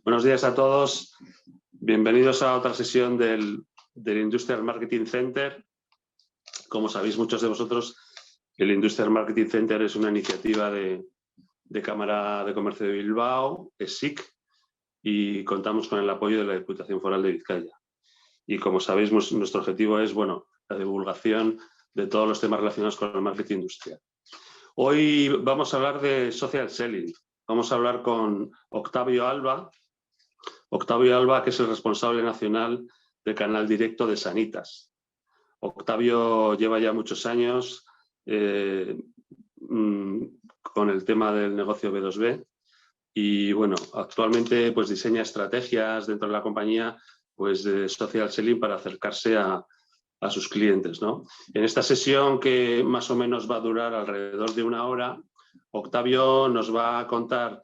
Buenos días a todos. Bienvenidos a otra sesión del Industrial Marketing Center. Como sabéis muchos de vosotros, el Industrial Marketing Center es una iniciativa de Cámara de Comercio de Bilbao, SIC, y contamos con el apoyo de la Diputación Foral de Vizcaya. Y como sabéis, nuestro objetivo es la divulgación de todos los temas relacionados con el marketing industrial. Hoy vamos a hablar de social selling. Vamos a hablar con Octavio Alba. Octavio Alba, que es el responsable nacional del canal directo de Sanitas. Octavio lleva ya muchos años con el tema del negocio B2B y bueno, actualmente pues diseña estrategias dentro de la compañía pues de social selling para acercarse a sus clientes, ¿no? En esta sesión, que más o menos va a durar alrededor de 1 hora, Octavio nos va a contar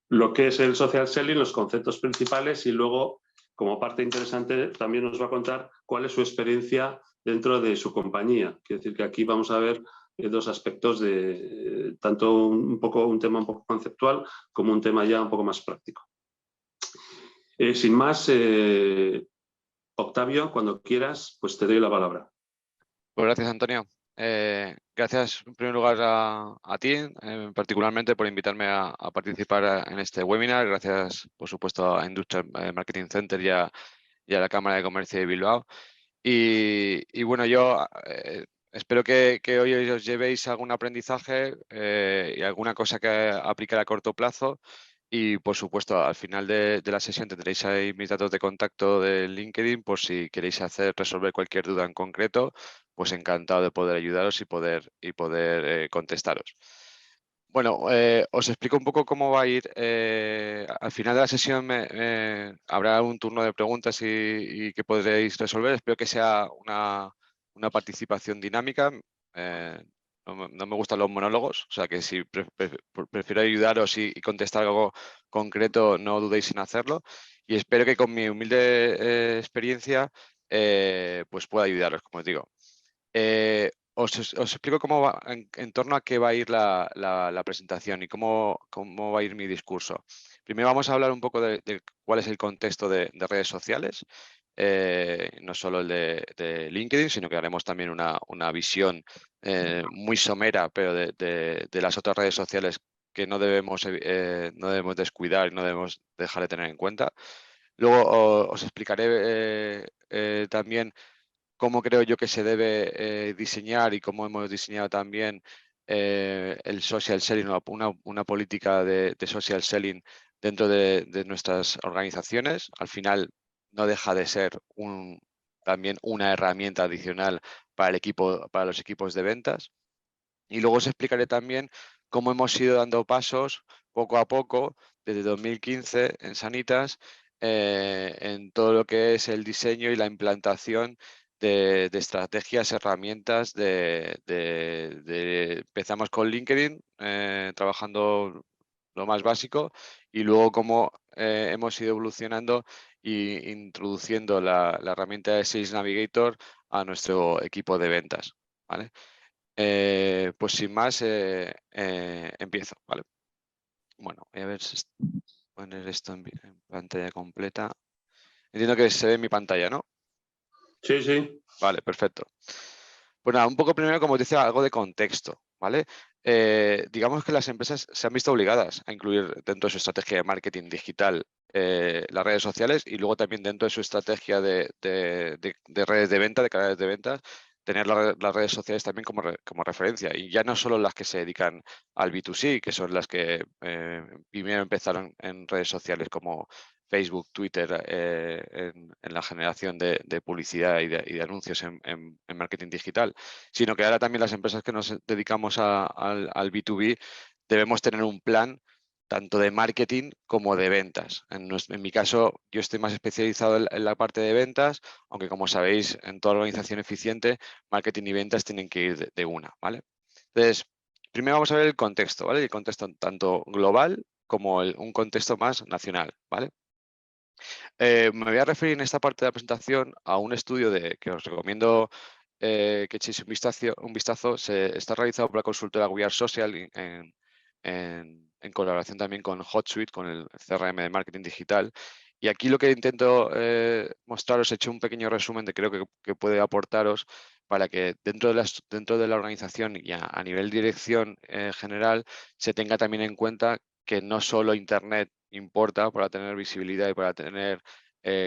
lo que es el social selling, los conceptos principales, y luego, como parte interesante, también nos va a contar cuál es su experiencia dentro de su compañía. Quiero decir que aquí vamos a ver dos aspectos de tanto un tema un poco conceptual como un tema ya un poco más práctico. Sin más, Octavio, cuando quieras, pues te doy la palabra. Pues gracias, Antonio. Gracias en primer lugar a ti, particularmente por invitarme a participar en este webinar. Gracias, por supuesto, a Industrial Marketing Center y a la Cámara de Comercio de Bilbao. Y bueno, yo espero que hoy os llevéis algún aprendizaje y alguna cosa que aplicar a corto plazo. Y, por supuesto, al final de la sesión tendréis ahí mis datos de contacto de LinkedIn por si queréis resolver cualquier duda en concreto. Pues encantado de poder ayudaros y poder contestaros. Bueno, os explico un poco cómo va a ir. Al final de la sesión habrá un turno de preguntas y que podréis resolver. Espero que sea una participación dinámica. No me gustan los monólogos, o sea que si prefiero ayudaros y contestar algo concreto, no dudéis en hacerlo. Y espero que con mi humilde experiencia pues pueda ayudaros, como os digo. Os explico cómo va, en torno a qué va a ir la presentación y cómo va a ir mi discurso. Primero vamos a hablar un poco de cuál es el contexto de redes sociales, no solo el de LinkedIn, sino que haremos también una visión muy somera, pero de las otras redes sociales que no debemos descuidar y no debemos dejar de tener en cuenta. Luego os explicaré también cómo creo yo que se debe diseñar y cómo hemos diseñado también el social selling, una política de social selling dentro de nuestras organizaciones. Al final no deja de ser también una herramienta adicional para los equipos de ventas. Y luego os explicaré también cómo hemos ido dando pasos poco a poco desde 2015 en Sanitas en todo lo que es el diseño y la implantación de estrategias, herramientas. Empezamos con LinkedIn, trabajando lo más básico, y luego cómo hemos ido evolucionando e introduciendo la herramienta de Sales Navigator a nuestro equipo de ventas, ¿vale? Pues sin más, empiezo, ¿vale? Bueno, voy a ver si poner esto en pantalla completa. Entiendo que se ve en mi pantalla, ¿no? Sí, sí. Vale, perfecto. Pues nada, un poco primero, como os decía, algo de contexto, ¿vale? Digamos que las empresas se han visto obligadas a incluir dentro de su estrategia de marketing digital las redes sociales, y luego también dentro de su estrategia de redes de venta, de canales de ventas, tener las redes sociales también como referencia. Y ya no solo las que se dedican al B2C, que son las que primero empezaron en redes sociales como Facebook, Twitter, en la generación de publicidad y de anuncios en marketing digital, sino que ahora también las empresas que nos dedicamos al B2B debemos tener un plan tanto de marketing como de ventas. En mi caso, yo estoy más especializado en la parte de ventas, aunque, como sabéis, en toda organización eficiente, marketing y ventas tienen que ir de una, ¿vale? Entonces, primero vamos a ver el contexto, ¿vale? El contexto tanto global como un contexto más nacional, ¿vale? Me voy a referir en esta parte de la presentación a un estudio que os recomiendo que echéis un vistazo. Está realizado por la consultora We Are Social en en colaboración también con HotSuite, con el CRM de marketing digital. Y aquí lo que intento mostraros, he hecho un pequeño resumen de creo que puede aportaros para que dentro de la organización y a nivel dirección general se tenga también en cuenta que no solo Internet importa para tener visibilidad y para tener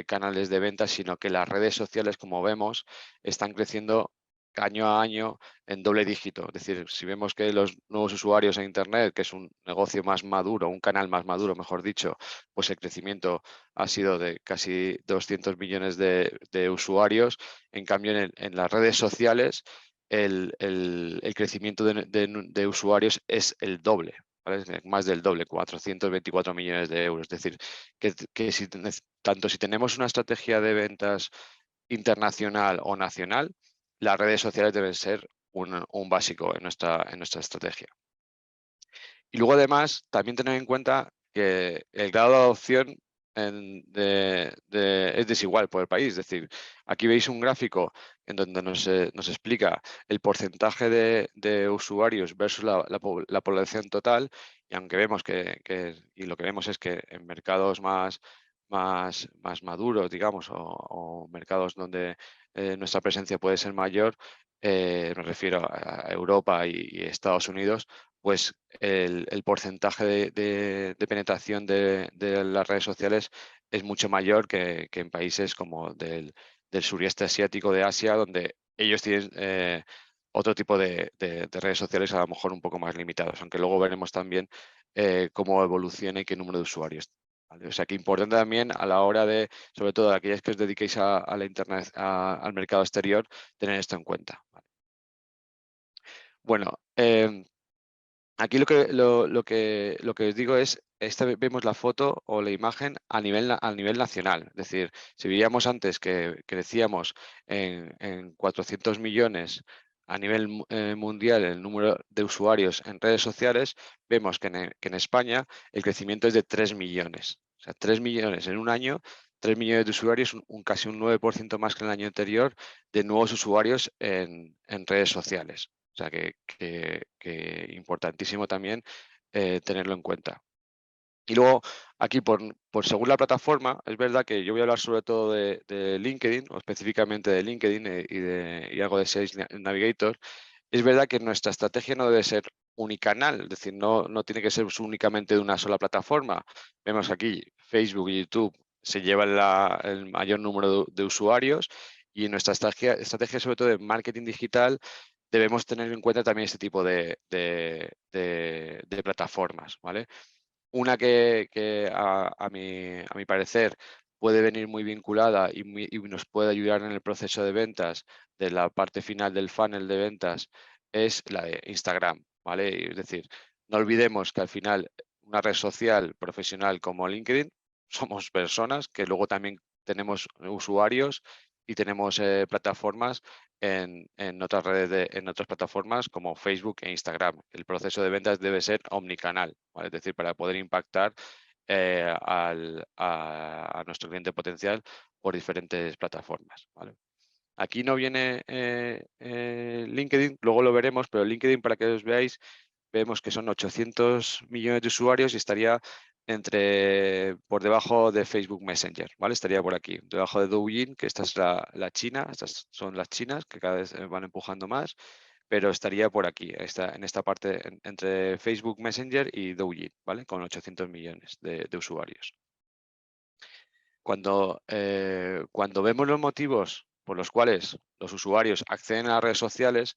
canales de venta, sino que las redes sociales, como vemos, están creciendo año a año en doble dígito. Es decir, si vemos que los nuevos usuarios en Internet, que es un negocio más maduro, un canal más maduro, mejor dicho, pues el crecimiento ha sido de casi 200 millones de usuarios. En cambio, en las redes sociales, el crecimiento de usuarios es el doble. ¿Vale? Más del doble, 424 millones de euros. Es decir, que tanto si tenemos una estrategia de ventas internacional o nacional, las redes sociales deben ser un básico en nuestra estrategia. Y luego, además, también tener en cuenta que el grado de adopción es desigual por el país. Es decir, aquí veis un gráfico en donde nos explica el porcentaje de usuarios versus la población total, y aunque vemos y lo que vemos es que en mercados más maduros, digamos, o mercados donde nuestra presencia puede ser mayor, me refiero a Europa y Estados Unidos, pues el porcentaje de penetración de las redes sociales es mucho mayor que en países como del sureste asiático, de Asia, donde ellos tienen otro tipo de redes sociales a lo mejor un poco más limitados, aunque luego veremos también cómo evoluciona y qué número de usuarios. ¿Vale? O sea que importante también a la hora de, sobre todo aquellas que os dediquéis a la internet, al mercado exterior, tener esto en cuenta. ¿Vale? Bueno, aquí lo que os digo es, vemos la foto o la imagen a nivel nacional. Es decir, si veíamos antes que decíamos en 400 millones a nivel mundial el número de usuarios en redes sociales, vemos que en España el crecimiento es de 3 millones. O sea, 3 millones en un año, 3 millones de usuarios, casi un 9% más que el año anterior de nuevos usuarios en redes sociales. O sea que importantísimo también tenerlo en cuenta. Y luego, aquí, por según la plataforma, es verdad que yo voy a hablar sobre todo de LinkedIn, o específicamente de LinkedIn y algo de Sales Navigator. Es verdad que nuestra estrategia no debe ser unicanal, es decir, no tiene que ser únicamente de una sola plataforma. Vemos aquí Facebook y YouTube se llevan el mayor número de usuarios, y en nuestra estrategia sobre todo de marketing digital debemos tener en cuenta también este tipo de plataformas, ¿vale? Una que a mi parecer puede venir muy vinculada y nos puede ayudar en el proceso de ventas de la parte final del funnel de ventas es la de Instagram, ¿vale? Es decir, no olvidemos que al final una red social profesional como LinkedIn somos personas que luego también tenemos usuarios y tenemos plataformas en otras redes, en otras plataformas como Facebook e Instagram. El proceso de ventas debe ser omnicanal, ¿vale? Es decir, para poder impactar a nuestro cliente potencial por diferentes plataformas, ¿vale? Aquí no viene LinkedIn, luego lo veremos, pero LinkedIn, para que os veáis, vemos que son 800 millones de usuarios y estaría por debajo de Facebook Messenger, ¿vale? Estaría por aquí, debajo de Douyin, que esta es la China, estas son las chinas que cada vez van empujando más, pero estaría por aquí, en esta parte entre Facebook Messenger y Douyin, ¿vale? Con 800 millones de usuarios. Cuando vemos los motivos por los cuales los usuarios acceden a las redes sociales,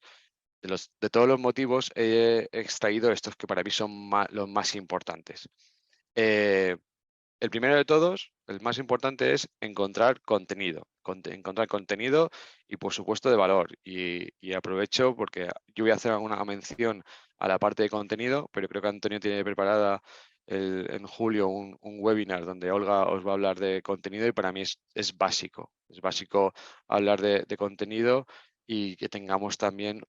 de todos los motivos he extraído estos que para mí son los más importantes. El primero de todos, el más importante, es encontrar contenido. Encontrar contenido y, por supuesto, de valor. Y aprovecho porque yo voy a hacer alguna mención a la parte de contenido, pero creo que Antonio tiene preparada en julio un webinar donde Olga os va a hablar de contenido, y para mí es básico. Es básico hablar de contenido y que tengamos también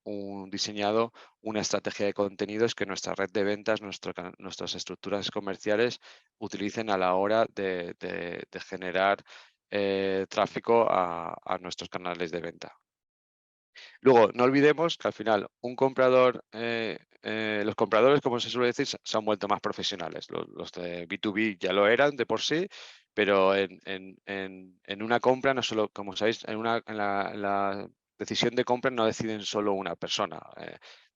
diseñado una estrategia de contenidos que nuestra red de ventas, nuestras estructuras comerciales utilicen a la hora de generar tráfico a nuestros canales de venta. Luego, no olvidemos que al final un comprador los compradores, como se suele decir, se han vuelto más profesionales. Los de B2B ya lo eran de por sí, pero en una compra, no solo, como sabéis, en la decisión de compra no deciden solo una persona.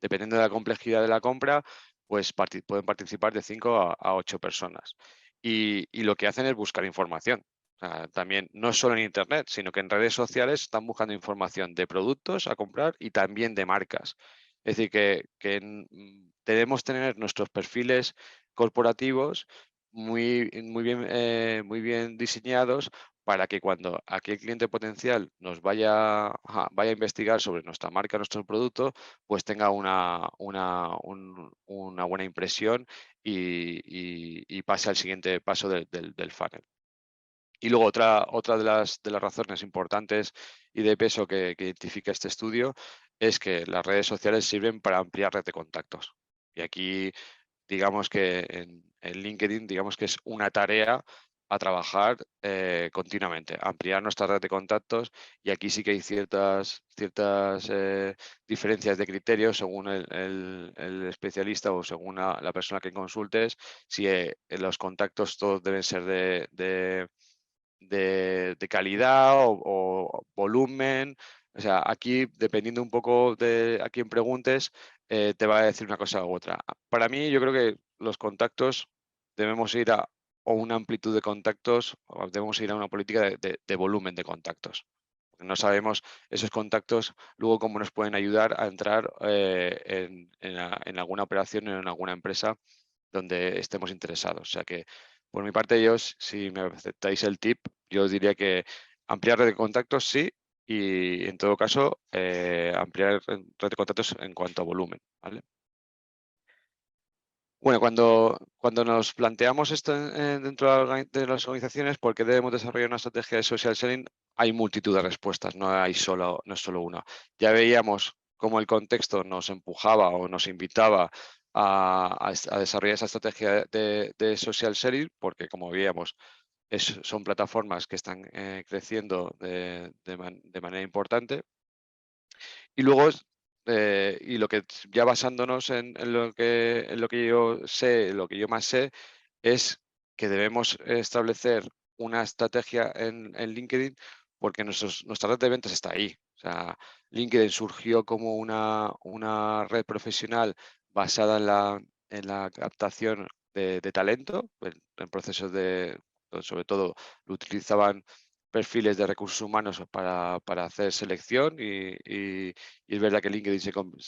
Dependiendo de la complejidad de la compra, pues pueden participar de 5 a 8 personas. Y lo que hacen es buscar información. O sea, también no solo en Internet, sino que en redes sociales están buscando información de productos a comprar y también de marcas. Es decir, que debemos tener nuestros perfiles corporativos muy bien diseñados para que cuando aquel cliente potencial nos vaya a investigar sobre nuestra marca, nuestro producto, pues tenga una buena impresión y pase al siguiente paso del funnel. Y luego otra de las razones importantes y de peso que identifica este estudio es que las redes sociales sirven para ampliar red de contactos. Y aquí, digamos que en LinkedIn, digamos que es una tarea a trabajar continuamente, ampliar nuestra red de contactos, y aquí sí que hay ciertas diferencias de criterios según el especialista o según la persona que consultes, si los contactos todos deben ser de calidad o volumen. O sea, aquí, dependiendo un poco de a quién preguntes, te va a decir una cosa u otra. Para mí, yo creo que los contactos debemos ir a o una amplitud de contactos, o debemos ir a una política de volumen de contactos. No sabemos esos contactos luego cómo nos pueden ayudar a entrar en alguna operación, en alguna empresa donde estemos interesados. O sea que, por mi parte, si me aceptáis el tip, yo os diría que ampliar red de contactos sí, y en todo caso ampliar red de contactos en cuanto a volumen, ¿vale? Bueno, cuando nos planteamos esto dentro de las organizaciones, ¿por qué debemos desarrollar una estrategia de social selling? Hay multitud de respuestas, no es solo una. Ya veíamos cómo el contexto nos empujaba o nos invitaba a desarrollar esa estrategia de social selling, porque, como veíamos, son plataformas que están creciendo de manera importante. Y luego, y lo que ya basándonos en lo que yo sé, lo que yo más sé, es que debemos establecer una estrategia en LinkedIn, porque nuestra red de ventas está ahí. O sea, LinkedIn surgió como una red profesional basada en la captación de talento, en procesos sobre todo lo utilizaban perfiles de recursos humanos para hacer selección, y es verdad que LinkedIn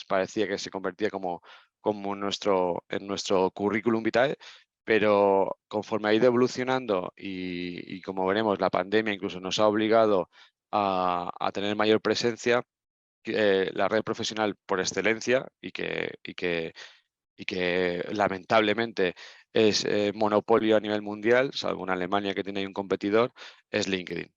parecía que se convertía como en nuestro currículum vitae, pero conforme ha ido evolucionando y como veremos, la pandemia incluso nos ha obligado a tener mayor presencia, la red profesional por excelencia y que lamentablemente es monopolio a nivel mundial, salvo en Alemania, que tiene ahí un competidor, es LinkedIn.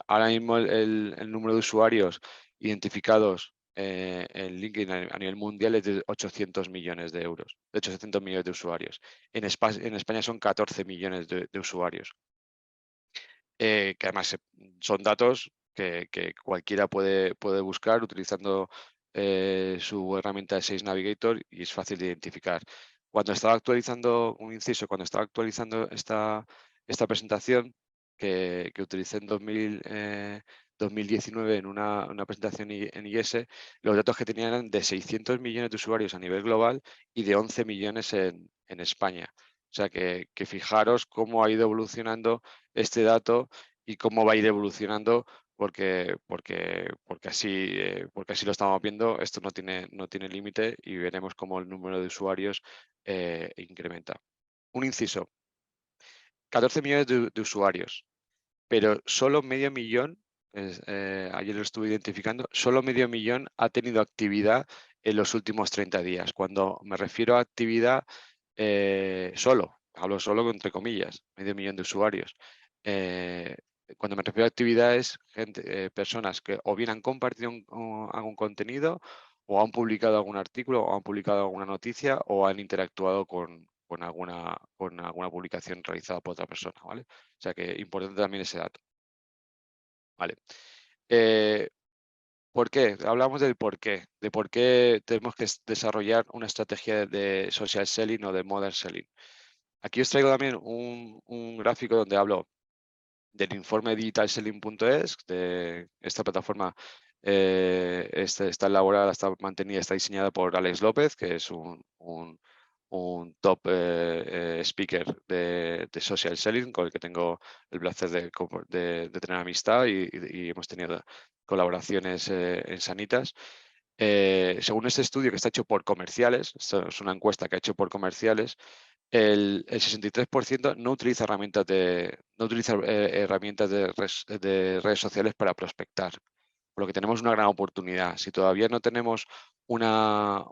Ahora mismo el número de usuarios identificados en LinkedIn a nivel mundial es de 800 millones de euros, de 800 millones de usuarios. En España son 14 millones de usuarios, que además son datos que cualquiera puede buscar utilizando su herramienta de Sales Navigator, y es fácil de identificar. Cuando estaba actualizando esta presentación que utilicé en 2019 en una presentación en IS, los datos que tenían eran de 600 millones de usuarios a nivel global y de 11 millones en España. O sea que fijaros cómo ha ido evolucionando este dato y cómo va a ir evolucionando, porque así lo estamos viendo. Esto no tiene límite, y veremos cómo el número de usuarios incrementa. Un inciso: 14 millones de usuarios, pero solo medio millón, ayer lo estuve identificando, solo medio millón ha tenido actividad en los últimos 30 días. Cuando me refiero a actividad, hablo solo entre comillas, medio millón de usuarios. Cuando me refiero a actividades, personas que o bien han compartido algún contenido, o han publicado algún artículo, o han publicado alguna noticia, o han interactuado con alguna publicación realizada por otra persona, ¿vale? O sea que importante también ese dato. Vale. ¿Por qué? Hablamos del por qué, de por qué tenemos que desarrollar una estrategia de social selling o de modern selling. Aquí os traigo también un gráfico donde hablo del informe digitalselling.es, de esta plataforma. Está elaborada, está mantenida, está diseñada por Alex López, que es un top speaker de social selling, con el que tengo el placer de tener amistad y hemos tenido colaboraciones en Sanitas. Según este estudio que está hecho por comerciales, esto es una encuesta que ha hecho por comerciales, el 63% no utiliza herramientas de redes sociales para prospectar, por lo que tenemos una gran oportunidad. Si todavía no tenemos una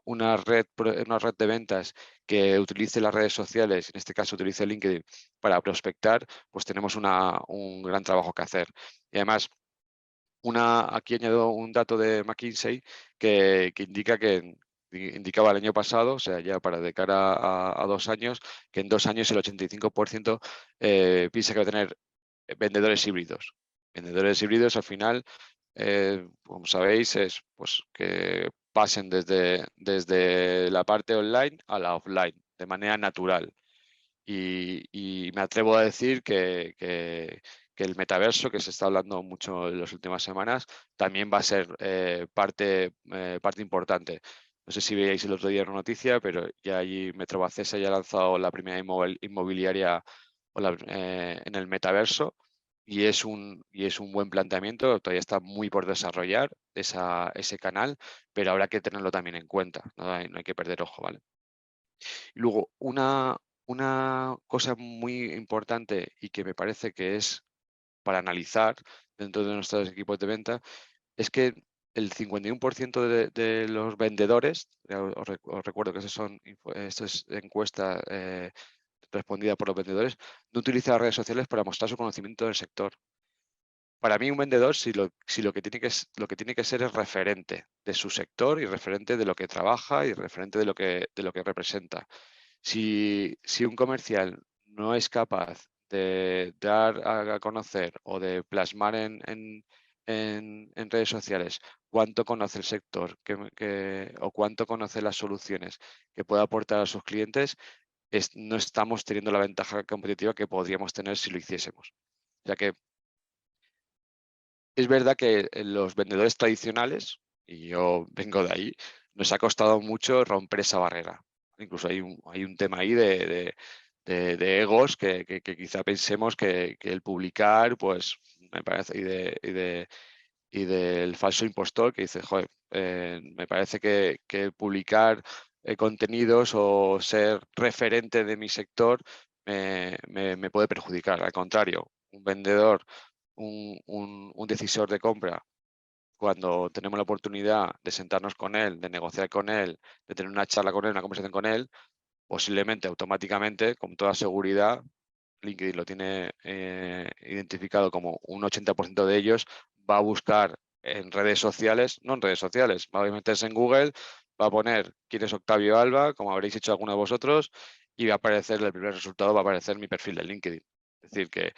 red de ventas que utilice las redes sociales, en este caso utilice LinkedIn para prospectar, pues tenemos un gran trabajo que hacer. Y además, aquí añado un dato de McKinsey que indicaba el año pasado, o sea, ya para de cara a 2 años, que en 2 años el 85% piensa que va a tener vendedores híbridos. Vendedores híbridos al final, como sabéis, es pues que pasen desde la parte online a la offline de manera natural. Y me atrevo a decir que el metaverso, que se está hablando mucho en las últimas semanas, también va a ser parte importante. No sé si veíais el otro día una noticia, pero ya allí Metrovacesa ya ha lanzado la primera inmobiliaria en el metaverso y es un buen planteamiento. Todavía está muy por desarrollar ese canal, pero habrá que tenerlo también en cuenta. No hay que perder ojo, ¿vale? Y luego, una cosa muy importante y que me parece que es para analizar dentro de nuestros equipos de venta es que el 51% de los vendedores, os recuerdo que esto es encuesta respondida por los vendedores, no utiliza las redes sociales para mostrar su conocimiento del sector. Para mí, un vendedor, si lo que tiene que ser es referente de su sector y referente de lo que trabaja y referente de lo que representa. Si un comercial no es capaz de dar a conocer o de plasmar en redes sociales cuánto conoce el sector o cuánto conoce las soluciones que puede aportar a sus clientes, no estamos teniendo la ventaja competitiva que podríamos tener si lo hiciésemos. O sea que es verdad que los vendedores tradicionales, y yo vengo de ahí, nos ha costado mucho romper esa barrera. Incluso hay un tema ahí de egos que quizá pensemos que el publicar, pues me parece, y del falso impostor que dice, joder, me parece que publicar contenidos o ser referente de mi sector me puede perjudicar. Al contrario, un vendedor, un decisor de compra, cuando tenemos la oportunidad de sentarnos con él, de negociar con él, de tener una charla con él, una conversación con él, posiblemente automáticamente, con toda seguridad, LinkedIn lo tiene identificado como un 80% de ellos va a buscar en redes sociales, no en redes sociales, va a meterse en Google, va a poner quién es Octavio Alba, como habréis hecho alguno de vosotros, y va a aparecer, el primer resultado va a aparecer mi perfil de LinkedIn. Es decir, que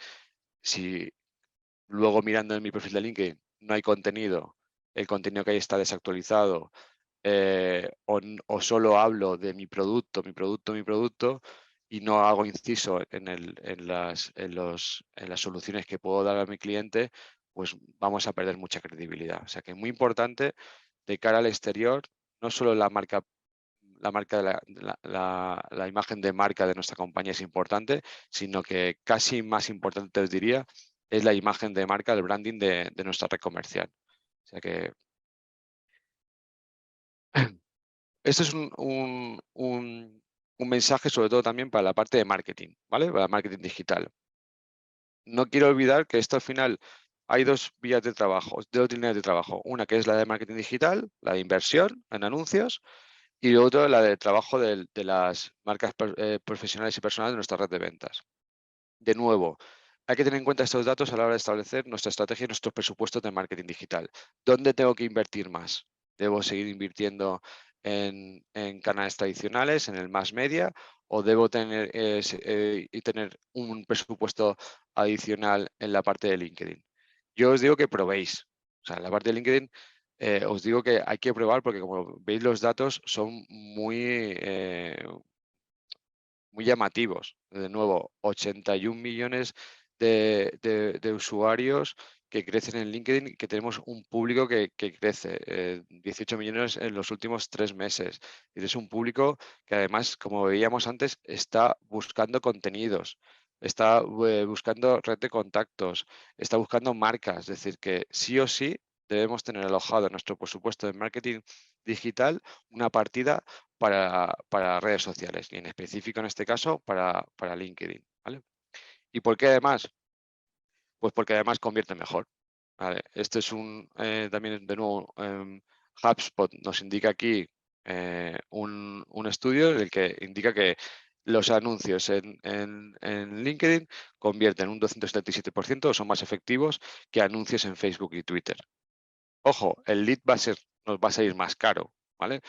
si luego mirando en mi perfil de LinkedIn no hay contenido, el contenido que hay está desactualizado, o solo hablo de mi producto, y no hago inciso en las soluciones que puedo dar a mi cliente, pues vamos a perder mucha credibilidad. O sea que es muy importante de cara al exterior, no solo la marca la imagen de marca de nuestra compañía es importante, sino que casi más importante os diría es la imagen de marca, el branding de nuestra red comercial. O sea que esto es un mensaje sobre todo también para la parte de marketing, ¿vale? Para el marketing digital. No quiero olvidar que esto al final hay dos vías de trabajo, dos líneas de trabajo. Una que es la de marketing digital, la de inversión en anuncios, y otra la de trabajo de las marcas profesionales y personales de nuestra red de ventas. De nuevo, hay que tener en cuenta estos datos a la hora de establecer nuestra estrategia y nuestros presupuestos de marketing digital. ¿Dónde tengo que invertir más? ¿Debo seguir invirtiendo en canales tradicionales, en el mass media, o debo tener un presupuesto adicional en la parte de LinkedIn? Yo os digo que probéis. O sea, en la parte de LinkedIn os digo que hay que probar porque, como veis, los datos son muy llamativos. De nuevo, 81 millones de usuarios que crecen en LinkedIn y que tenemos un público que crece, 18 millones en los últimos 3 meses. Y es un público que, además, como veíamos antes, está buscando contenidos, está buscando red de contactos, está buscando marcas. Es decir, que sí o sí debemos tener alojado en nuestro presupuesto de marketing digital una partida para redes sociales y, en específico, en este caso, para LinkedIn, ¿vale? ¿Y por qué además? Pues porque además convierte mejor, ¿vale? Este es también, de nuevo, HubSpot nos indica aquí un estudio en el que indica que los anuncios en LinkedIn convierten un 277%, o son más efectivos que anuncios en Facebook y Twitter. Ojo, el lead nos va a salir más caro, ¿vale?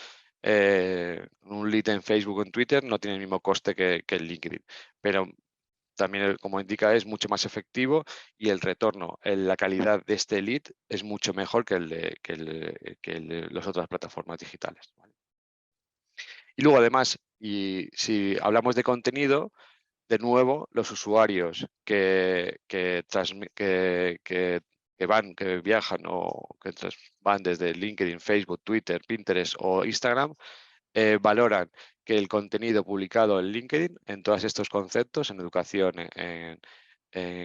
Un lead en Facebook o en Twitter no tiene el mismo coste que en LinkedIn, pero también, como indica, es mucho más efectivo y el retorno, la calidad de este lead es mucho mejor que el de las otras plataformas digitales, ¿vale? Y luego, además, y si hablamos de contenido, de nuevo, los usuarios que viajan o que van desde LinkedIn, Facebook, Twitter, Pinterest o Instagram, valoran que el contenido publicado en LinkedIn, en todos estos conceptos, en educación, en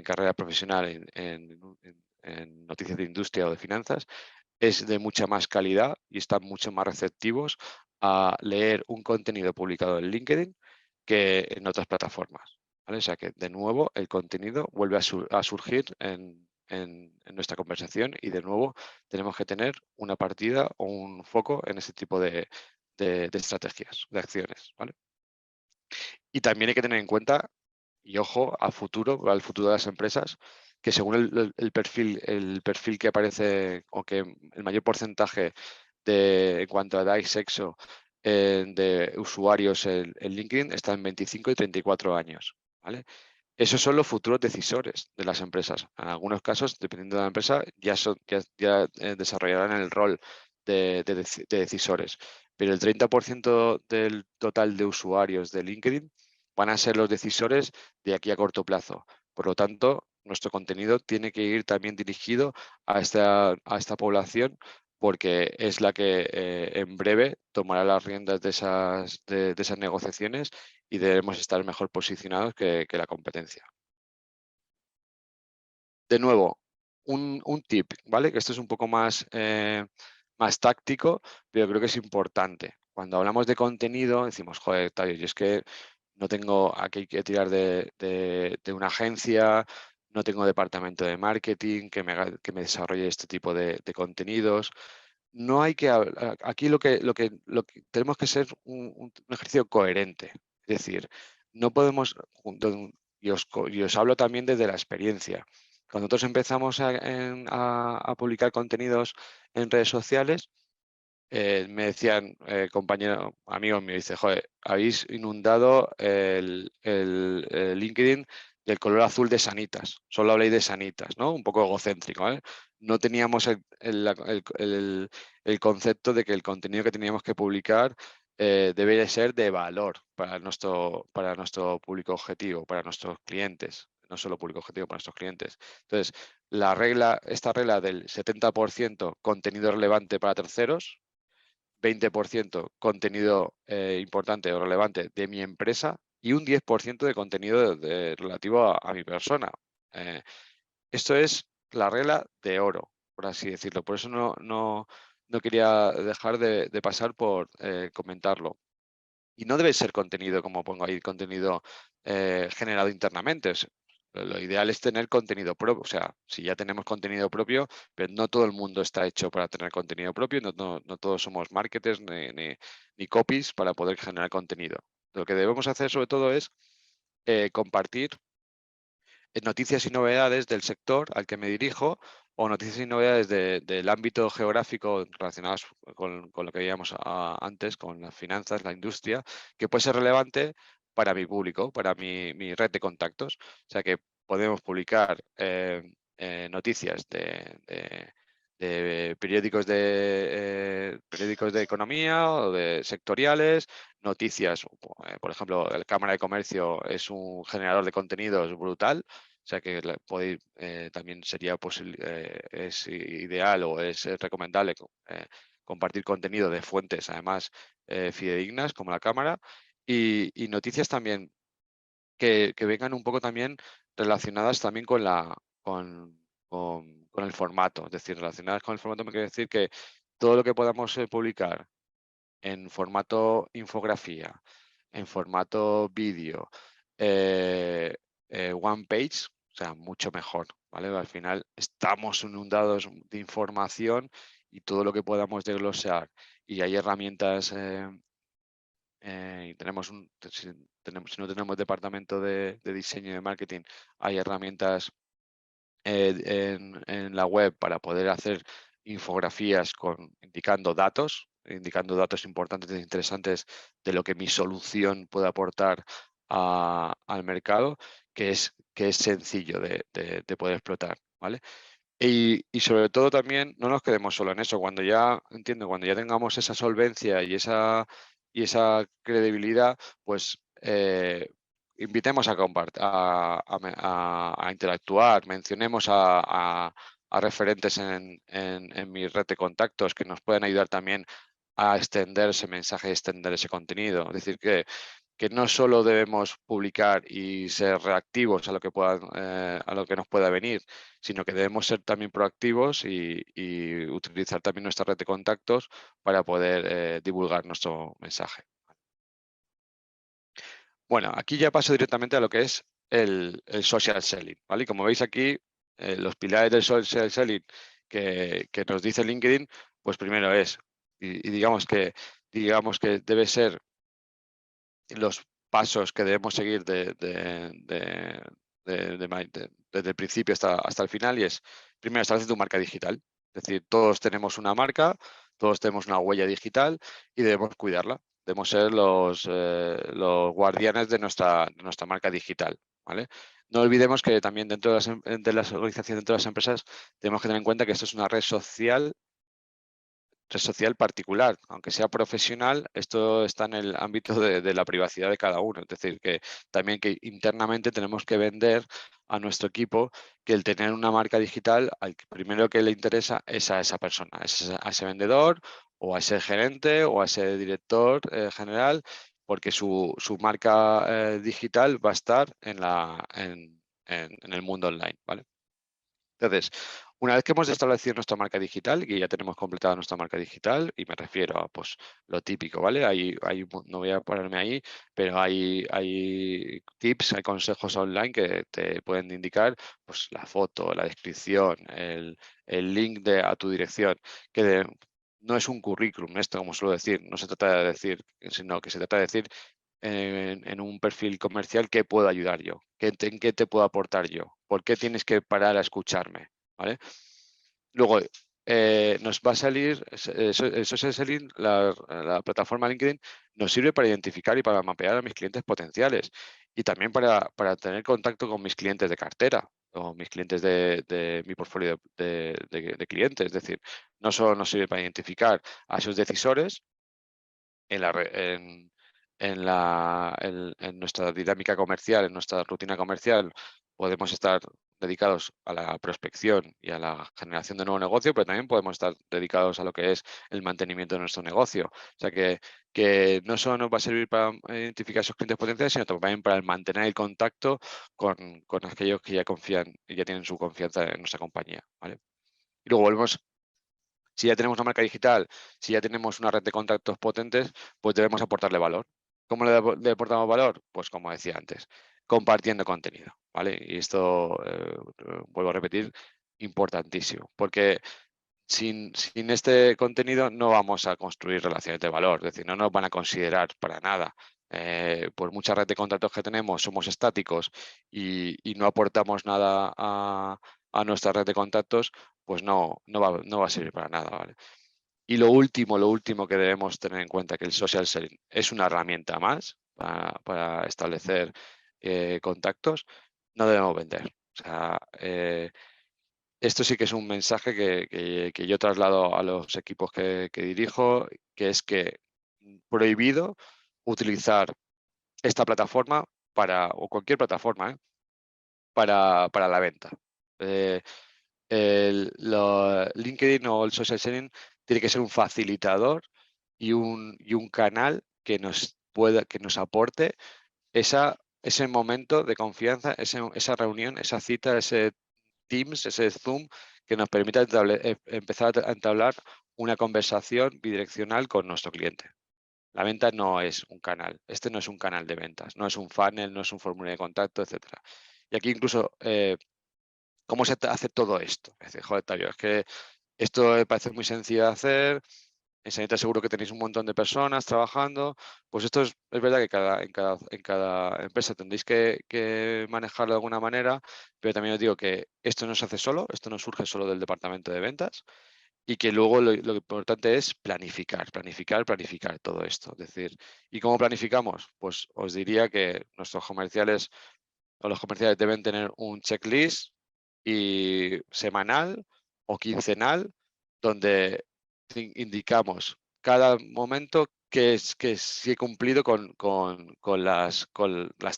carrera profesional, en noticias de industria o de finanzas, es de mucha más calidad y están mucho más receptivos a leer un contenido publicado en LinkedIn que en otras plataformas, ¿vale? O sea que, de nuevo, el contenido vuelve a surgir en nuestra conversación y, de nuevo, tenemos que tener una partida o un foco en ese tipo de estrategias, de acciones, ¿vale? Y también hay que tener en cuenta, y ojo, al futuro de las empresas, que según el perfil que aparece, o que el mayor porcentaje en cuanto a edad y sexo de usuarios en LinkedIn está en 25 y 34 años, ¿vale? Esos son los futuros decisores de las empresas. En algunos casos, dependiendo de la empresa, ya desarrollarán el rol de decisores. Pero el 30% del total de usuarios de LinkedIn van a ser los decisores de aquí a corto plazo. Por lo tanto, nuestro contenido tiene que ir también dirigido a esta población, porque es la que en breve tomará las riendas de esas negociaciones y debemos estar mejor posicionados que la competencia. De nuevo, un tip, ¿vale? Que esto es un poco más táctico, pero creo que es importante. Cuando hablamos de contenido, decimos, joder, Tayo, yo es que no tengo aquí que tirar de una agencia, no tengo departamento de marketing que me desarrolle este tipo de contenidos. No hay que aquí lo que tenemos que ser un ejercicio coherente. Es decir, no podemos, y os hablo también desde la experiencia. Cuando nosotros empezamos a publicar contenidos en redes sociales, me decían, compañeros, amigos míos, dice, joder, habéis inundado el LinkedIn del color azul de Sanitas, solo habléis de Sanitas, ¿no? Un poco egocéntrico, ¿vale? No teníamos el concepto de que el contenido que teníamos que publicar debe ser de valor para nuestro público objetivo, para nuestros clientes, no solo público objetivo, para nuestros clientes. Entonces, esta regla del 70% contenido relevante para terceros, 20% contenido importante o relevante de mi empresa y un 10% de contenido relativo a mi persona. Esto es la regla de oro, por así decirlo. Por eso no quería dejar de pasar por comentarlo. Y no debe ser contenido, como pongo ahí, contenido generado internamente. Lo ideal es tener contenido propio. O sea, si ya tenemos contenido propio, pero no todo el mundo está hecho para tener contenido propio, no todos somos marketers ni copies para poder generar contenido. Lo que debemos hacer, sobre todo, es compartir noticias y novedades del sector al que me dirijo, o noticias y novedades del ámbito geográfico relacionadas con lo que veíamos antes, con las finanzas, la industria, que puede ser relevante para mi público, para mi red de contactos. O sea que podemos publicar noticias de periódicos de economía o de sectoriales, noticias. Por ejemplo, el Cámara de Comercio es un generador de contenidos brutal, o sea que también sería es ideal o es recomendable compartir contenido de fuentes, además fidedignas, como la Cámara, y noticias también que vengan un poco también relacionadas también con el formato. Es decir, relacionadas con el formato me quiere decir que todo lo que podamos publicar en formato infografía, en formato vídeo, one page, o sea, mucho mejor, ¿vale? Al final estamos inundados de información y todo lo que podamos desglosar y hay herramientas y si no tenemos departamento de diseño y de marketing, hay herramientas en la web para poder hacer infografías indicando datos importantes e interesantes de lo que mi solución puede aportar al mercado, que es sencillo de poder explotar, ¿vale? Y sobre todo también no nos quedemos solo en eso. Cuando ya tengamos esa solvencia y esa credibilidad, pues invitemos a compartir, a interactuar, mencionemos a referentes en mi red de contactos que nos pueden ayudar también a extender ese mensaje y extender ese contenido. Es decir, que no solo debemos publicar y ser reactivos a lo que nos pueda venir, sino que debemos ser también proactivos y utilizar también nuestra red de contactos para poder divulgar nuestro mensaje. Bueno, aquí ya paso directamente a lo que es el social selling, ¿vale? Y como veis aquí, los pilares del social selling que nos dice LinkedIn, pues primero es, y digamos que debe ser los pasos que debemos seguir desde el principio hasta el final, y es, primero, establece tu marca digital. Es decir, todos tenemos una marca, todos tenemos una huella digital y debemos cuidarla. Debemos ser los guardianes de nuestra marca digital, ¿vale? No olvidemos que también dentro de las organizaciones, dentro de las empresas, tenemos que tener en cuenta que esto es una red social particular, aunque sea profesional, esto está en el ámbito de la privacidad de cada uno. Es decir, que también que internamente tenemos que vender a nuestro equipo que el tener una marca digital, al primero que le interesa es a esa persona, a ese vendedor o a ese gerente o a ese director general, porque su marca digital va a estar en el mundo online, ¿vale? Entonces, una vez que hemos establecido nuestra marca digital, y ya tenemos completada nuestra marca digital, y me refiero a pues, lo típico, ¿vale? No voy a ponerme ahí, pero hay tips, hay consejos online que te pueden indicar pues, la foto, la descripción, el link a tu dirección, no es un currículum esto, como suelo decir, no se trata de decir, sino que se trata de decir en un perfil comercial qué puedo ayudar yo, en qué te puedo aportar yo, por qué tienes que parar a escucharme, ¿vale? Luego, nos va a salir, el social selling, la plataforma LinkedIn, nos sirve para identificar y para mapear a mis clientes potenciales y también para tener contacto con mis clientes de cartera o mis clientes de mi portfolio de clientes. Es decir, no solo nos sirve para identificar a esos decisores en la, re- en nuestra dinámica comercial, en nuestra rutina comercial, podemos estar dedicados a la prospección y a la generación de nuevo negocio, pero también podemos estar dedicados a lo que es el mantenimiento de nuestro negocio. O sea que no solo nos va a servir para identificar esos clientes potenciales, sino también para mantener el contacto con aquellos que ya confían y ya tienen su confianza en nuestra compañía, ¿vale? Y luego volvemos. Si ya tenemos una marca digital, si ya tenemos una red de contactos potentes, pues debemos aportarle valor. ¿Cómo le aportamos valor? Pues como decía antes, compartiendo contenido, ¿vale? Y esto, vuelvo a repetir, importantísimo, porque sin este contenido no vamos a construir relaciones de valor, es decir, no nos van a considerar para nada. Por mucha red de contactos que tenemos, somos estáticos y no aportamos nada a nuestra red de contactos, pues no va a servir para nada, ¿vale? Y lo último que debemos tener en cuenta, que el social selling es una herramienta más para establecer contactos, no debemos vender. O sea, esto sí que es un mensaje que yo traslado a los equipos que dirijo, que es que prohibido utilizar esta plataforma o cualquier plataforma, para la venta. LinkedIn o el social selling tiene que ser un facilitador y un canal que nos aporte ese momento de confianza, esa reunión, esa cita, ese Teams, ese Zoom, que nos permita empezar a entablar una conversación bidireccional con nuestro cliente. La venta no es un canal, este no es un canal de ventas, no es un funnel, no es un formulario de contacto, etcétera. Y aquí incluso, ¿cómo se hace todo esto? Es decir, joder, Tario, es que esto me parece muy sencillo de hacer. En Sanita seguro que tenéis un montón de personas trabajando. Pues esto es verdad que en cada empresa tendréis que manejarlo de alguna manera, pero también os digo que esto no se hace solo, esto no surge solo del departamento de ventas y que luego lo importante es planificar todo esto. Es decir, ¿y cómo planificamos? Pues os diría que nuestros comerciales o los comerciales deben tener un checklist y semanal o quincenal donde indicamos cada momento que sí he cumplido con las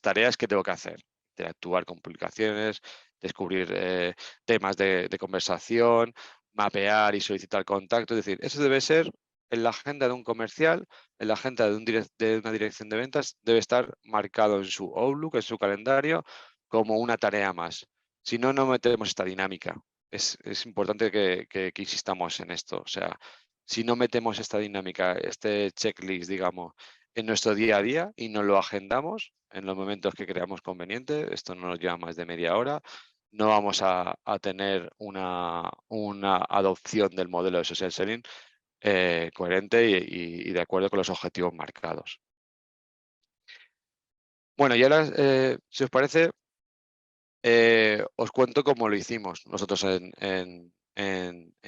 tareas que tengo que hacer. Interactuar con publicaciones, descubrir temas de conversación, mapear y solicitar contacto. Es decir, eso debe ser en la agenda de un comercial, en la agenda de una dirección de ventas, debe estar marcado en su Outlook, en su calendario, como una tarea más. Si no, no metemos esta dinámica. Es importante que insistamos en esto. O sea, si no metemos esta dinámica, este checklist, digamos, en nuestro día a día y no lo agendamos en los momentos que creamos conveniente, esto no nos lleva más de media hora, no vamos a tener una adopción del modelo de social selling coherente y de acuerdo con los objetivos marcados. Bueno, y ahora, si os parece, os cuento cómo lo hicimos nosotros en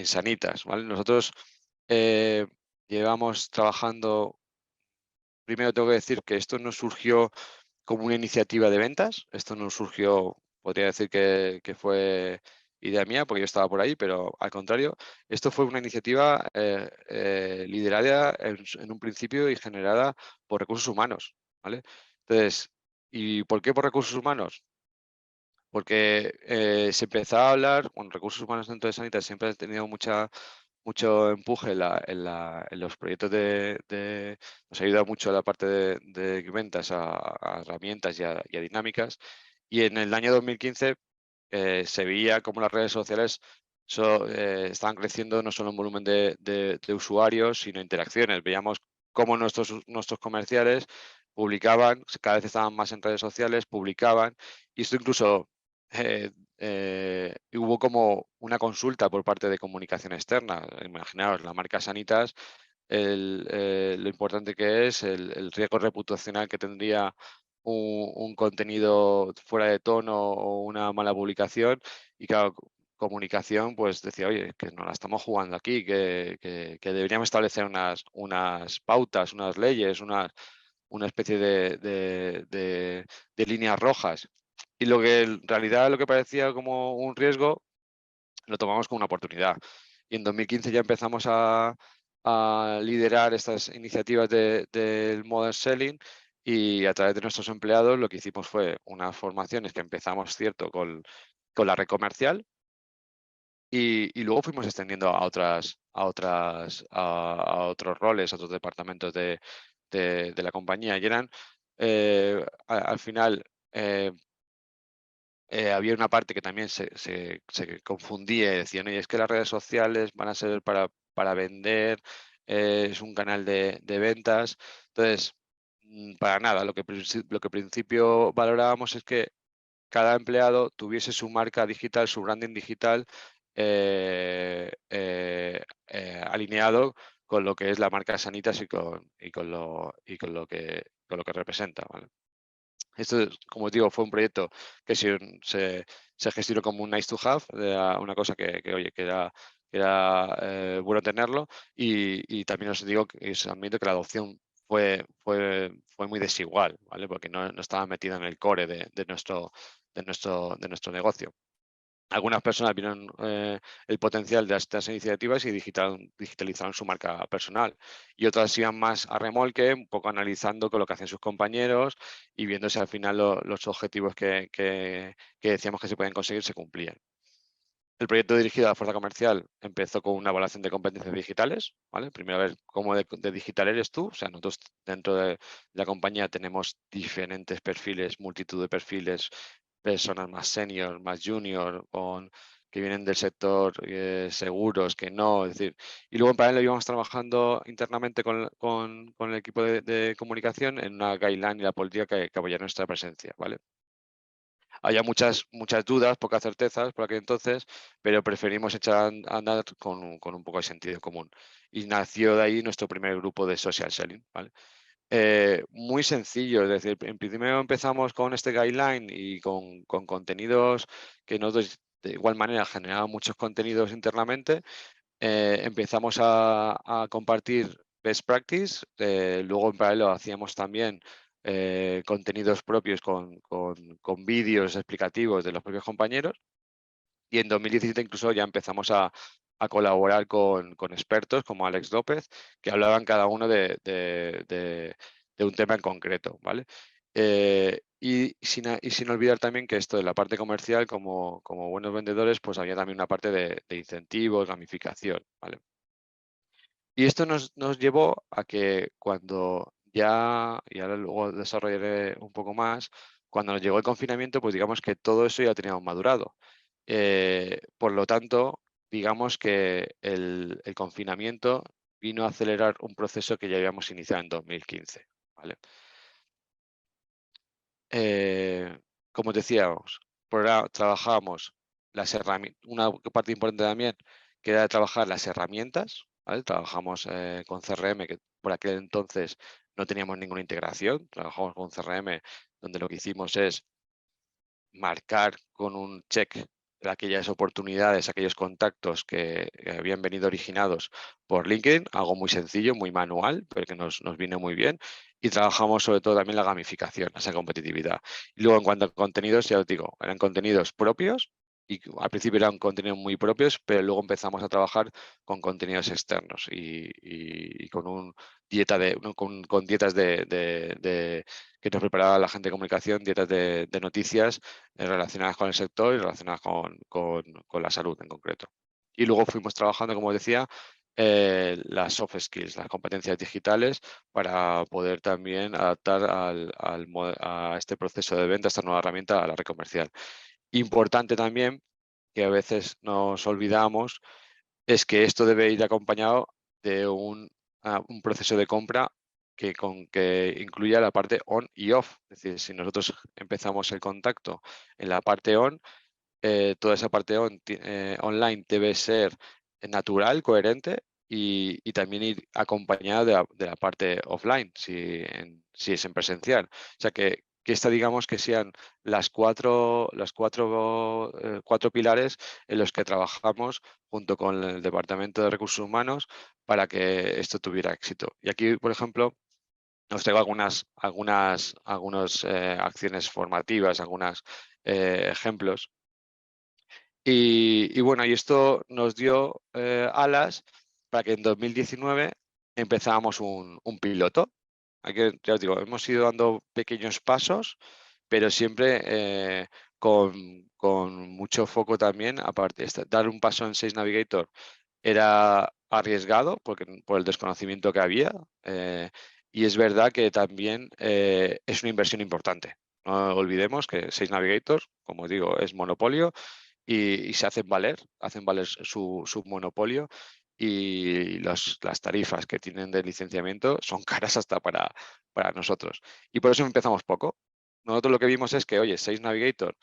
Sanitas, ¿vale? Nosotros llevamos trabajando. Primero tengo que decir que esto no surgió como una iniciativa de ventas, esto no surgió, podría decir que fue idea mía, porque yo estaba por ahí, pero al contrario, esto fue una iniciativa liderada en un principio y generada por recursos humanos, ¿vale? Entonces, ¿y por qué por recursos humanos? Porque se empezaba a hablar, bueno, recursos humanos dentro de Sanitas siempre han tenido mucho empuje en los proyectos nos ayuda mucho la parte de ventas a herramientas y a dinámicas. Y en el año 2015 se veía como las redes sociales estaban creciendo no solo en volumen de usuarios, sino interacciones. Veíamos cómo nuestros comerciales publicaban, cada vez estaban más en redes sociales, publicaban, y esto incluso hubo como una consulta por parte de comunicación externa. Imaginaos, la marca Sanitas, lo importante que es, el riesgo reputacional que tendría un contenido fuera de tono o una mala publicación. Y claro, comunicación pues decía, oye, que nos la estamos jugando aquí, que deberíamos establecer unas pautas, unas leyes, una especie de líneas rojas. Y lo que en realidad lo que parecía como un riesgo, lo tomamos como una oportunidad. Y en 2015 ya empezamos a liderar estas iniciativas del Modern Selling, y a través de nuestros empleados lo que hicimos fue unas formaciones que empezamos, cierto, con la red comercial, y luego fuimos extendiendo a otros roles, a otros departamentos de la compañía. Y eran, al final, había una parte que también se confundía y decían, oye, es que las redes sociales van a ser para vender, es un canal de ventas. Entonces, para nada, lo que al principio valorábamos es que cada empleado tuviese su marca digital, su branding digital alineado con lo que es la marca Sanitas y con lo que representa, ¿vale? Esto, como os digo, fue un proyecto que se gestionó como un nice to have, era una cosa oye, que era bueno tenerlo, y también os digo que admito que la adopción fue muy desigual, ¿vale? Porque no estaba metido en el core de nuestro negocio. Algunas personas vieron el potencial de estas iniciativas y digitalizaron su marca personal. Y otras iban más a remolque, un poco analizando con lo que hacen sus compañeros y viendo si al final los objetivos que decíamos que se pueden conseguir se cumplían. El proyecto dirigido a la fuerza comercial empezó con una evaluación de competencias digitales, ¿vale? Primero a ver cómo de digital eres tú. O sea, nosotros dentro de la compañía tenemos diferentes perfiles, multitud de perfiles, personas más senior, más junior, que vienen del sector seguros, que no, es decir. Y luego en paralelo íbamos trabajando internamente con el equipo de comunicación en una guideline y la política que apoya nuestra presencia, ¿vale? Había muchas dudas, pocas certezas por aquel entonces, pero preferimos echar a andar con un poco de sentido común. Y nació de ahí nuestro primer grupo de social selling, ¿vale? Muy sencillo, es decir, en principio empezamos con este guideline y con contenidos que nosotros de igual manera generábamos muchos contenidos internamente. Empezamos a compartir best practice, luego en paralelo hacíamos también contenidos propios con vídeos explicativos de los propios compañeros, y en 2017 incluso ya empezamos a colaborar con expertos como Alex López, que hablaban cada uno de un tema en concreto, ¿vale? Y sin olvidar también que esto de la parte comercial, como buenos vendedores, pues había también una parte de incentivos, gamificación, ¿vale? Y esto nos llevó a que cuando ya, y ahora luego desarrollaré un poco más, cuando nos llegó el confinamiento, pues digamos que todo eso ya teníamos madurado. Por lo tanto, digamos que el confinamiento vino a acelerar un proceso que ya habíamos iniciado en 2015, ¿vale? Como decíamos, trabajábamos las herramientas, una parte importante también que era trabajar las herramientas, ¿vale? Trabajamos con CRM, que por aquel entonces no teníamos ninguna integración, trabajamos con CRM donde lo que hicimos es marcar con un check aquellas oportunidades, aquellos contactos que habían venido originados por LinkedIn, algo muy sencillo, muy manual, pero que nos vino muy bien. Y trabajamos sobre todo también la gamificación, esa competitividad. Y luego en cuanto a contenidos, ya os digo, eran contenidos propios y al principio eran contenidos muy propios, pero luego empezamos a trabajar con contenidos externos y con con dietas que nos preparaba la gente de comunicación, dietas de noticias relacionadas con el sector y relacionadas con la salud en concreto. Y luego fuimos trabajando, como decía, las soft skills, las competencias digitales, para poder también adaptar a este proceso de venta, esta nueva herramienta, a la red comercial. Importante también, que a veces nos olvidamos, es que esto debe ir acompañado de un proceso de compra que incluya la parte on y off. Es decir, si nosotros empezamos el contacto en la parte on, toda esa parte online debe ser natural, coherente y también ir acompañada de la parte offline, si es en presencial. O sea, que esta, digamos, que sean cuatro pilares en los que trabajamos junto con el Departamento de Recursos Humanos para que esto tuviera éxito. Y aquí, por ejemplo, os traigo algunas acciones formativas, algunos ejemplos. Y bueno, y esto nos dio alas para que en 2019 empezábamos un piloto. Ya os digo, hemos ido dando pequeños pasos, pero siempre con mucho foco también. Aparte, dar un paso en Sales Navigator era arriesgado por el desconocimiento que había, y es verdad que también es una inversión importante. No olvidemos que Sales Navigator, como digo, es monopolio y se hacen valer su monopolio, y las tarifas que tienen de licenciamiento son caras hasta para nosotros. Y por eso empezamos poco. Nosotros lo que vimos es que, oye, Sales Navigator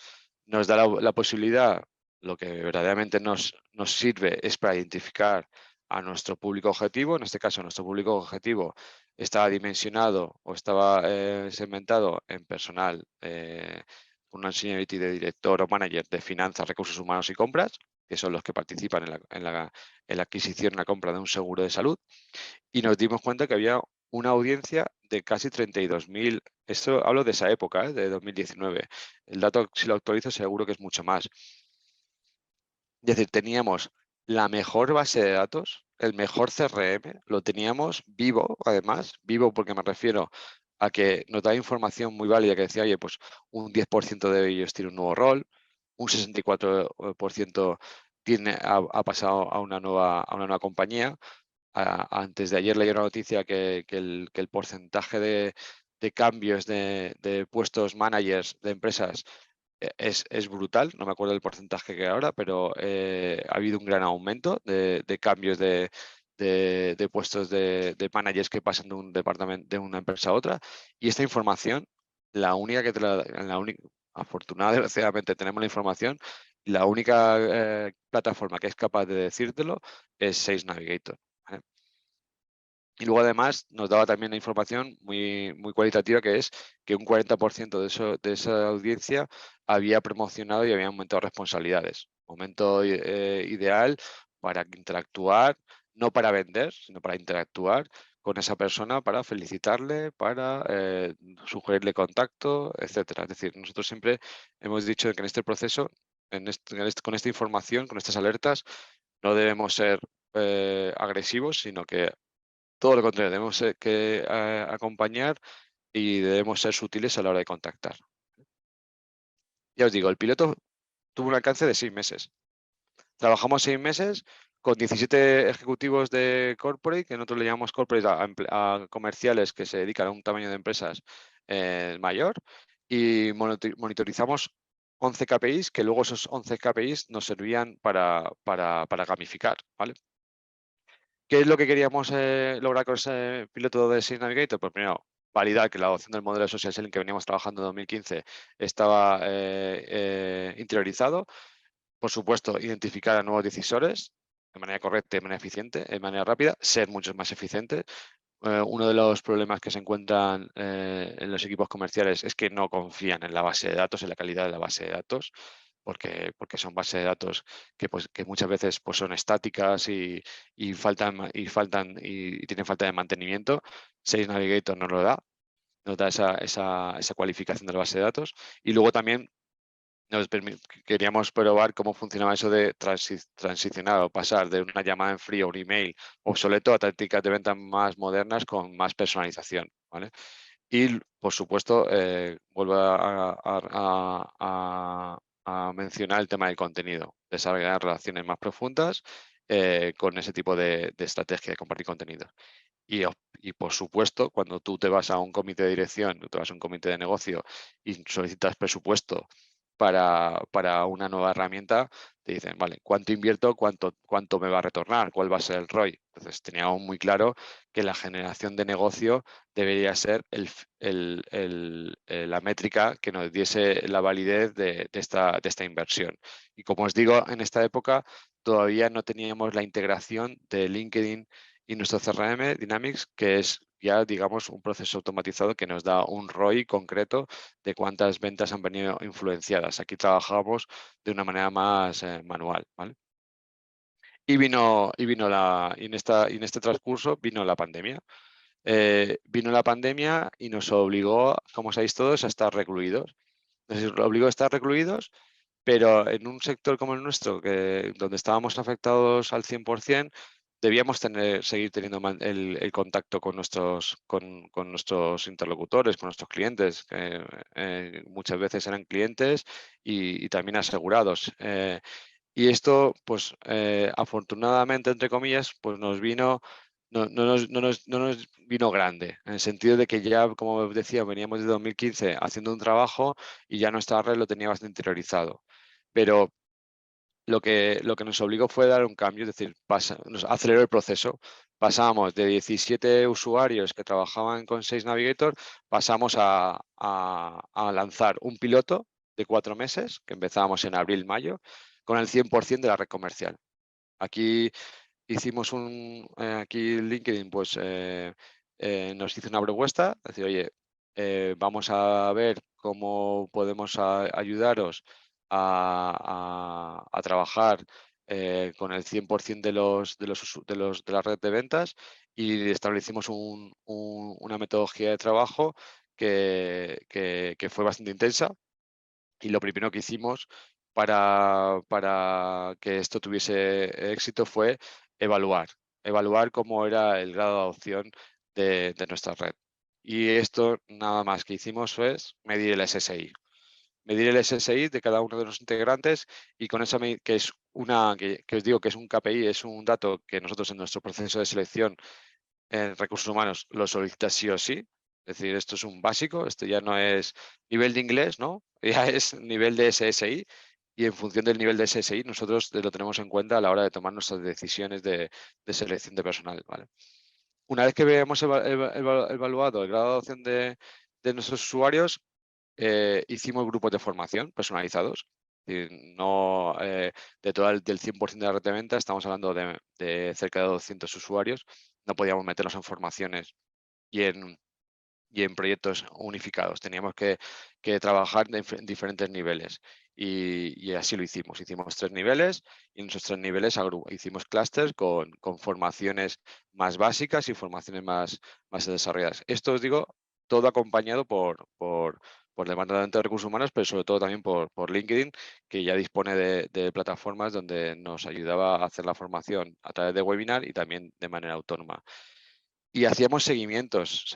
nos da la posibilidad, lo que verdaderamente nos sirve es para identificar a nuestro público objetivo. En este caso, nuestro público objetivo estaba dimensionado o estaba segmentado en personal con una seniority de director o manager de finanzas, recursos humanos y compras, que son los que participan en la adquisición y la compra de un seguro de salud. Y nos dimos cuenta que había una audiencia de casi 32.000. Esto hablo de esa época, de 2019. El dato, si lo actualizo, seguro que es mucho más. Es decir, teníamos la mejor base de datos, el mejor CRM, lo teníamos vivo, además, vivo porque me refiero a que nos da información muy válida que decía, oye, pues un 10% de ellos tiene un nuevo rol, un 64% ha pasado a una nueva compañía. Antes de ayer leí una noticia que el porcentaje de cambios de puestos managers de empresas es brutal, no me acuerdo el porcentaje que ahora, pero ha habido un gran aumento de cambios de puestos de managers que pasan de un departamento, de una empresa a otra. Y esta información, la única que te afortunadamente, desgraciadamente, tenemos la información, la única plataforma que es capaz de decírtelo es Sales Navigator. ¿Vale? Y luego además nos daba también la información muy cualitativa, que es que un 40% de esa audiencia había promocionado y había aumentado responsabilidades. Momento ideal para interactuar, no para vender, sino para interactuar con esa persona, para felicitarle, para sugerirle contacto, etcétera. Es decir, nosotros siempre hemos dicho que en este proceso, con esta información, con estas alertas, no debemos ser agresivos, sino que todo lo contrario, debemos acompañar y debemos ser sutiles a la hora de contactar. Ya os digo, el piloto tuvo un alcance de 6 meses. Trabajamos 6 meses con 17 ejecutivos de corporate, que nosotros le llamamos corporate a comerciales que se dedican a un tamaño de empresas mayor, y monitorizamos 11 KPIs, que luego esos 11 KPIs nos servían para gamificar, ¿vale? ¿Qué es lo que queríamos lograr con ese piloto de Sales Navigator? Pues primero, validar que la adopción del modelo de social selling que veníamos trabajando en 2015 estaba interiorizado. Por supuesto, identificar a nuevos decisores de manera correcta, de manera eficiente, de manera rápida, ser mucho más eficientes. Uno de los problemas que se encuentran en los equipos comerciales es que no confían en la base de datos, en la calidad de la base de datos, porque son bases de datos que muchas veces pues, son estáticas y tienen falta de mantenimiento. Sales Navigator nos da esa cualificación de la base de datos. Y luego también queríamos probar cómo funcionaba eso de transicionar o pasar de una llamada en frío a un email obsoleto a tácticas de ventas más modernas con más personalización, ¿vale? Y, por supuesto, vuelvo a mencionar el tema del contenido, desarrollar relaciones más profundas con ese tipo de estrategia de compartir contenido. Y, por supuesto, cuando tú te vas a un comité de dirección, tú te vas a un comité de negocio y solicitas presupuesto para una nueva herramienta, te dicen, vale, ¿cuánto invierto? ¿Cuánto me va a retornar? ¿Cuál va a ser el ROI? Entonces, teníamos muy claro que la generación de negocio debería ser la métrica que nos diese la validez de esta inversión. Y como os digo, en esta época todavía no teníamos la integración de LinkedIn y nuestro CRM Dynamics, que es ya, digamos, un proceso automatizado que nos da un ROI concreto de cuántas ventas han venido influenciadas. Aquí trabajamos de una manera más manual, ¿vale? Y en este transcurso vino la pandemia. Vino la pandemia y nos obligó, como sabéis todos, a estar recluidos. Nos obligó a estar recluidos, pero en un sector como el nuestro, donde estábamos afectados al 100%, debíamos seguir teniendo el contacto con nuestros interlocutores, con nuestros clientes, que muchas veces eran clientes y también asegurados. Y esto, pues afortunadamente, entre comillas, pues no nos vino grande, en el sentido de que ya, como decía, veníamos de 2015 haciendo un trabajo y ya nuestra red lo tenía bastante interiorizado. Pero lo que nos obligó fue dar un cambio, es decir, nos aceleró el proceso. Pasamos de 17 usuarios que trabajaban con Sales Navigator, pasamos a lanzar un piloto de 4 meses, que empezábamos en abril-mayo, con el 100% de la red comercial. Aquí hicimos aquí LinkedIn pues nos hizo una propuesta, decir, oye, vamos a ver cómo podemos ayudaros a trabajar con el 100% de la red de ventas, y establecimos una metodología de trabajo que fue bastante intensa. Y lo primero que hicimos para que esto tuviese éxito fue evaluar cómo era el grado de adopción de nuestra red. Y esto nada más que hicimos fue medir el SSI. Medir el SSI de cada uno de los integrantes y con esa que es que os digo que es un KPI, es un dato que nosotros en nuestro proceso de selección en recursos humanos lo solicita sí o sí. Es decir, esto es un básico, esto ya no es nivel de inglés, ¿no? Ya es nivel de SSI y en función del nivel de SSI nosotros lo tenemos en cuenta a la hora de tomar nuestras decisiones de selección de personal, ¿vale? Una vez que hemos evaluado el grado de adopción de nuestros usuarios, hicimos grupos de formación personalizados. No de todo del 100% de la red de venta, estamos hablando de cerca de 200 usuarios. No podíamos meternos en formaciones y en proyectos unificados. Teníamos que trabajar en diferentes niveles y así lo hicimos. Hicimos 3 niveles y en esos 3 niveles hicimos clústeres con formaciones más básicas y formaciones más desarrolladas. Esto os digo, todo acompañado por el Departamento de Recursos Humanos, pero sobre todo también por LinkedIn, que ya dispone de plataformas donde nos ayudaba a hacer la formación a través de webinar y también de manera autónoma. Y hacíamos seguimientos,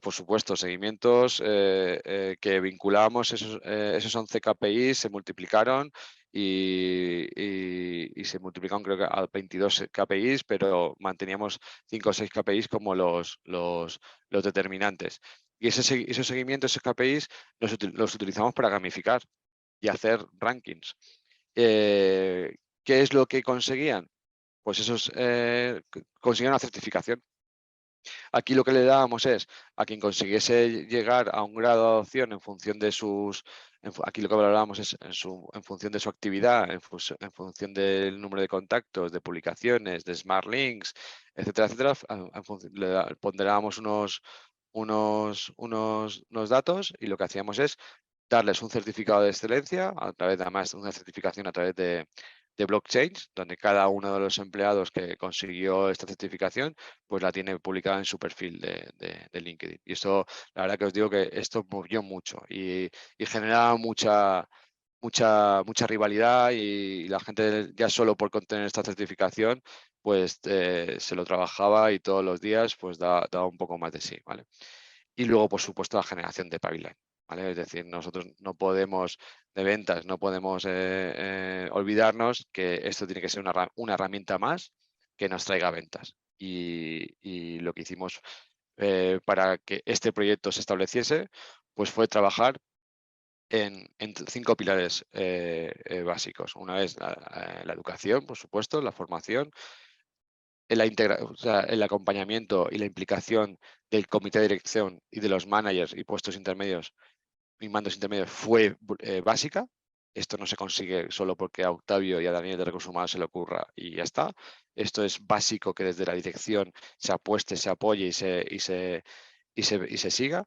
por supuesto, seguimientos que vinculábamos esos 11 KPIs, se multiplicaron y se multiplicaron creo que a 22 KPIs, pero manteníamos 5 o 6 KPIs como los determinantes. Y esos seguimientos, esos KPIs, los utilizamos para gamificar y hacer rankings. ¿Qué es lo que conseguían? Pues esos conseguían una certificación. Aquí lo que le dábamos es a quien consiguiese llegar a un grado de adopción en función de sus, aquí lo que valorábamos es en función de su actividad, en función del número de contactos, de publicaciones, de Smart Links, etcétera, etcétera. Le ponderábamos unos datos y lo que hacíamos es darles un certificado de excelencia a través de, además, una certificación a través de blockchain, donde cada uno de los empleados que consiguió esta certificación, pues la tiene publicada en su perfil de LinkedIn. Y esto, la verdad que os digo que esto movió mucho y generaba mucha rivalidad y la gente ya solo por contener esta certificación, pues se lo trabajaba y todos los días pues daba un poco más de sí, ¿vale? Y luego, por supuesto, la generación de pipeline, ¿vale? Es decir, nosotros no podemos, de ventas, no podemos olvidarnos que esto tiene que ser una herramienta más que nos traiga ventas. Y lo que hicimos para que este proyecto se estableciese, pues fue trabajar en 5 pilares básicos. Una es la educación, por supuesto, la formación, el acompañamiento y la implicación del comité de dirección y de los managers y puestos intermedios y mandos intermedios fue básica. Esto no se consigue solo porque a Octavio y a Daniel de Recursos Humanos se le ocurra y ya está. Esto es básico que desde la dirección se apueste, se apoye y se siga.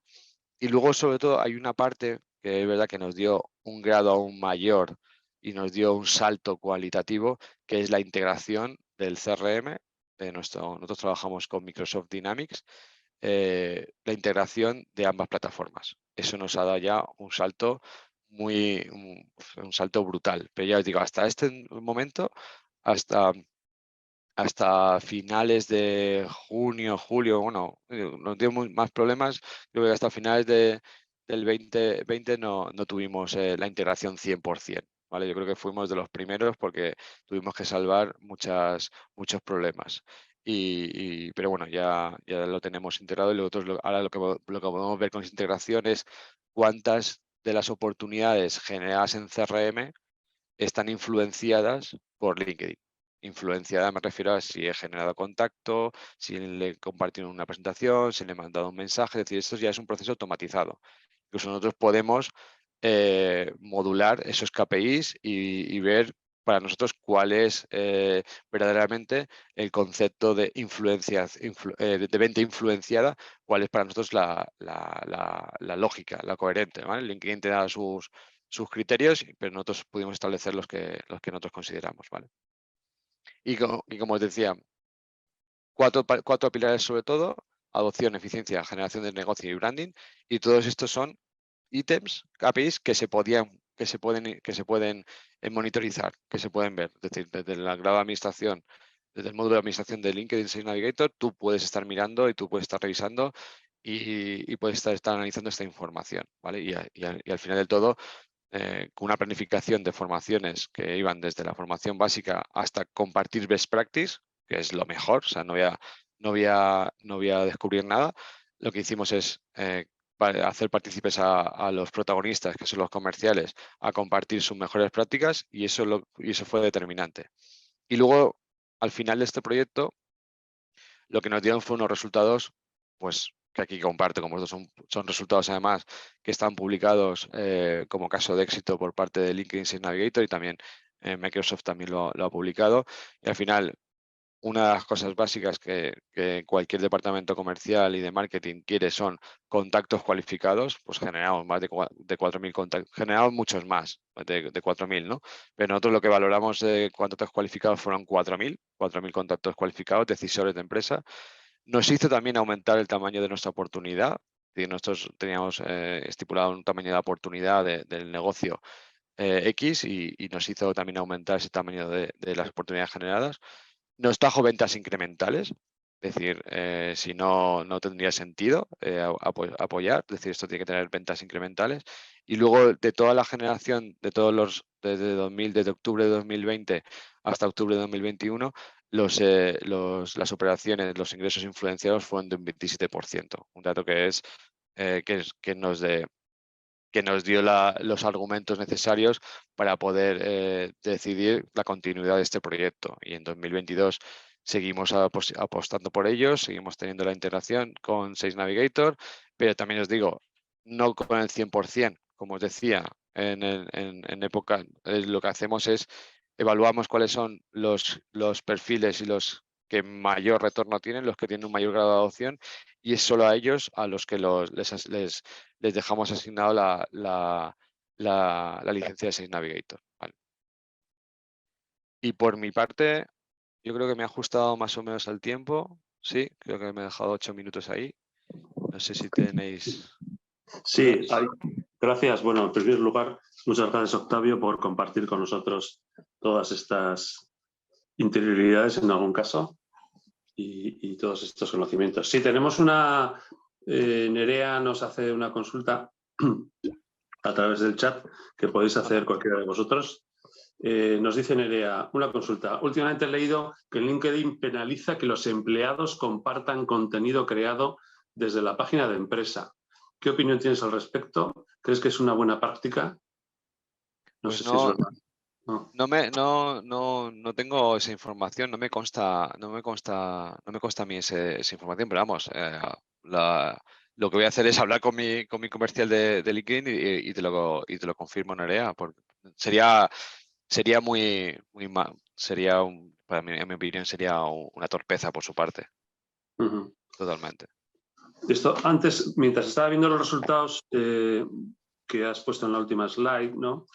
Y luego, sobre todo, hay una parte que es verdad que nos dio un grado aún mayor y nos dio un salto cualitativo, que es la integración del CRM. Nosotros trabajamos con Microsoft Dynamics, la integración de ambas plataformas. Eso nos ha dado ya un salto un salto brutal. Pero ya os digo, hasta este momento, hasta finales de junio, julio, bueno, nos dio más problemas, creo que hasta finales del 2020 no tuvimos la integración 100%, ¿vale? Yo creo que fuimos de los primeros porque tuvimos que salvar muchos problemas. Pero bueno, ya lo tenemos integrado y nosotros ahora lo que podemos ver con esa integración es cuántas de las oportunidades generadas en CRM están influenciadas por LinkedIn. Influenciada me refiero a si he generado contacto, si le he compartido una presentación, si le he mandado un mensaje, es decir, esto ya es un proceso automatizado. Incluso nosotros podemos modular esos KPIs y ver para nosotros cuál es verdaderamente el concepto de de venta influenciada, cuál es para nosotros la lógica, la coherente, ¿vale? LinkedIn te da sus criterios, pero nosotros pudimos establecer los que nosotros consideramos, ¿vale? Y como os decía, cuatro pilares sobre todo: adopción, eficiencia, generación de negocio y branding. Y todos estos son ítems, KPIs, que se pueden en monitorizar, que se pueden ver. Es decir, desde la grado de administración, desde el módulo de administración de LinkedIn Sales Navigator, tú puedes estar mirando y tú puedes estar revisando y puedes estar analizando esta información, ¿vale? Y al final del todo, con una planificación de formaciones que iban desde la formación básica hasta compartir best practice, que es lo mejor, o sea, no voy a descubrir nada. Lo que hicimos es hacer partícipes a los protagonistas, que son los comerciales, a compartir sus mejores prácticas y eso fue determinante. Y luego, al final de este proyecto, lo que nos dieron fue unos resultados, pues, que aquí comparto con vosotros. Son resultados, además, que están publicados como caso de éxito por parte de LinkedIn Sales Navigator y también Microsoft también lo ha publicado. Y al final, una de las cosas básicas que cualquier departamento comercial y de marketing quiere son contactos cualificados. Pues generamos más de 4.000 contactos, generamos muchos más de 4.000, ¿no? Pero nosotros lo que valoramos de contactos cualificados fueron 4.000 contactos cualificados, decisores de empresa. Nos hizo también aumentar el tamaño de nuestra oportunidad. Es decir, nosotros teníamos estipulado un tamaño de oportunidad del negocio X y nos hizo también aumentar ese tamaño de las oportunidades generadas. Nos trajo ventas incrementales, es decir, si no, no tendría sentido apoyar, es decir, esto tiene que tener ventas incrementales. Y luego de toda la generación, desde octubre de 2020 hasta octubre de 2021, las operaciones, los ingresos influenciados fueron de un 27%, un dato que nos dio los argumentos necesarios para poder decidir la continuidad de este proyecto. Y en 2022 seguimos apostando por ellos, seguimos teniendo la integración con Sales Navigator, pero también os digo, no con el 100%, como os decía, en época, lo que hacemos es evaluamos cuáles son los perfiles y los que mayor retorno tienen, los que tienen un mayor grado de adopción, y es solo a ellos a los que les dejamos asignado la licencia de Sales Navigator. ¿Vale? Y por mi parte, yo creo que me he ajustado más o menos al tiempo. Sí, creo que me he dejado 8 minutos ahí. No sé si tenéis... Sí, gracias. Bueno, en primer lugar, muchas gracias, Octavio, por compartir con nosotros todas estas interioridades en algún caso y todos estos conocimientos. Sí, tenemos una... Nerea nos hace una consulta a través del chat que podéis hacer cualquiera de vosotros. Nos dice Nerea, una consulta. Últimamente he leído que LinkedIn penaliza que los empleados compartan contenido creado desde la página de empresa. ¿Qué opinión tienes al respecto? ¿Crees que es una buena práctica? No sé si es verdad. No tengo esa información, no me consta a mí esa información, pero vamos, lo que voy a hacer es hablar con mi comercial de LinkedIn y te lo confirmo, Nerea, porque sería para mí, en mi opinión, sería una torpeza por su parte. Totalmente. Esto, antes, mientras estaba viendo los resultados que has puesto en la última slide, ¿no?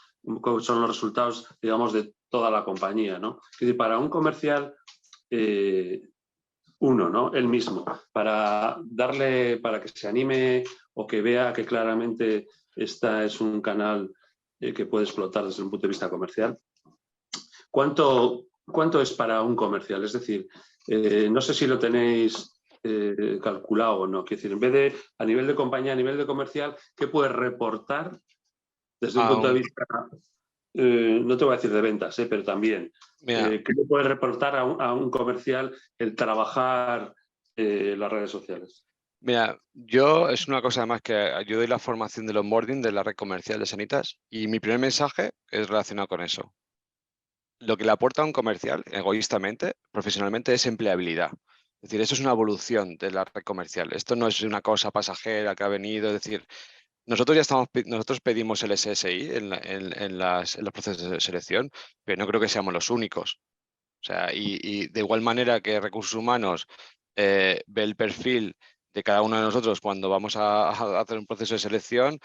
Son los resultados, digamos, de toda la compañía, ¿no? Es decir, para un comercial, uno, ¿no? Él mismo, para que se anime o que vea que claramente esta es un canal que puede explotar desde un punto de vista comercial. ¿Cuánto es para un comercial? Es decir, no sé si lo tenéis calculado o no. Quiero decir, en vez de a nivel de compañía, a nivel de comercial, ¿qué puedes reportar desde un punto de vista, no te voy a decir de ventas, pero también, ¿qué le puede reportar a un comercial el trabajar las redes sociales? Mira, es una cosa además que yo doy la formación del onboarding de la red comercial de Sanitas y mi primer mensaje es relacionado con eso. Lo que le aporta a un comercial, egoístamente, profesionalmente, es empleabilidad. Es decir, eso es una evolución de la red comercial. Esto no es una cosa pasajera que ha venido. Es decir, nosotros pedimos el SSI en los procesos de selección, pero no creo que seamos los únicos. O sea, y de igual manera que Recursos Humanos ve el perfil de cada uno de nosotros cuando vamos a hacer un proceso de selección,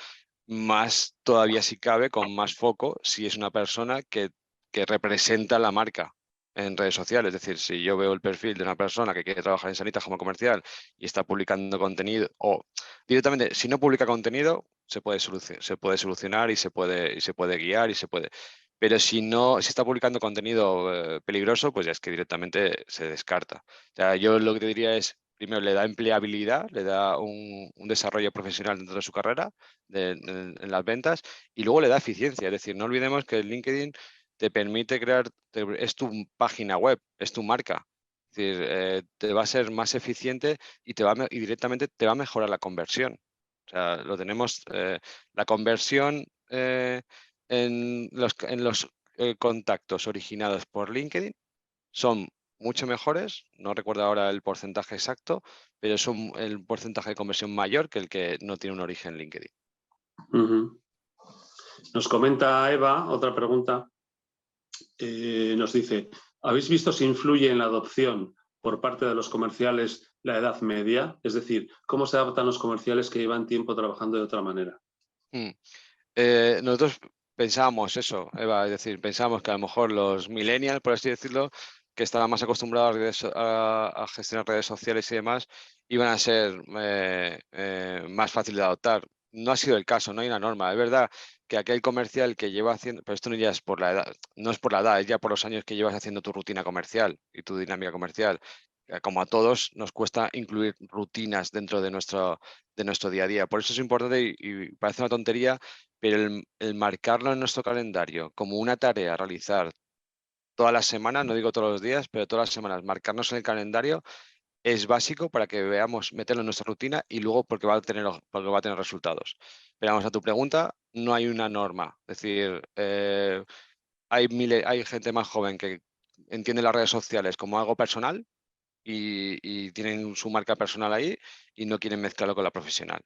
más todavía si cabe, con más foco, si es una persona que representa la marca en redes sociales. Es decir, si yo veo el perfil de una persona que quiere trabajar en Sanitas como comercial y está publicando contenido, o directamente, si no publica contenido, se puede solucionar y se puede guiar y se puede. Pero si está publicando contenido peligroso, pues ya es que directamente se descarta. O sea, yo lo que te diría es, primero, le da empleabilidad, le da un desarrollo profesional dentro de su carrera en las ventas, y luego le da eficiencia. Es decir, no olvidemos que el LinkedIn te permite es tu página web, es tu marca. Es decir, te va a ser más eficiente y directamente te va a mejorar la conversión. O sea, lo tenemos, la conversión en los contactos originados por LinkedIn son mucho mejores, no recuerdo ahora el porcentaje exacto, pero es el porcentaje de conversión mayor que el que no tiene un origen LinkedIn. Nos comenta Eva, otra pregunta, nos dice, ¿habéis visto si influye en la adopción por parte de los comerciales la edad media? Es decir, ¿cómo se adaptan los comerciales que llevan tiempo trabajando de otra manera? Nosotros pensábamos eso, Eva, es decir, pensábamos que a lo mejor los millennials, por así decirlo, que estaban más acostumbrados a gestionar redes sociales y demás, iban a ser más fácil de adoptar. No ha sido el caso, no hay una norma. Es verdad que aquel comercial que lleva haciendo, pero esto no ya es por la edad, no es por la edad, es ya por los años que llevas haciendo tu rutina comercial y tu dinámica comercial. Como a todos, nos cuesta incluir rutinas dentro de nuestro día a día. Por eso es importante y parece una tontería, pero el marcarlo en nuestro calendario como una tarea a realizar todas las semanas, no digo todos los días, pero todas las semanas, marcarnos en el calendario es básico para que veamos, meterlo en nuestra rutina y luego porque va a tener resultados. Pero vamos a tu pregunta, no hay una norma. Es decir, hay gente más joven que entiende las redes sociales como algo personal y tienen su marca personal ahí y no quieren mezclarlo con la profesional.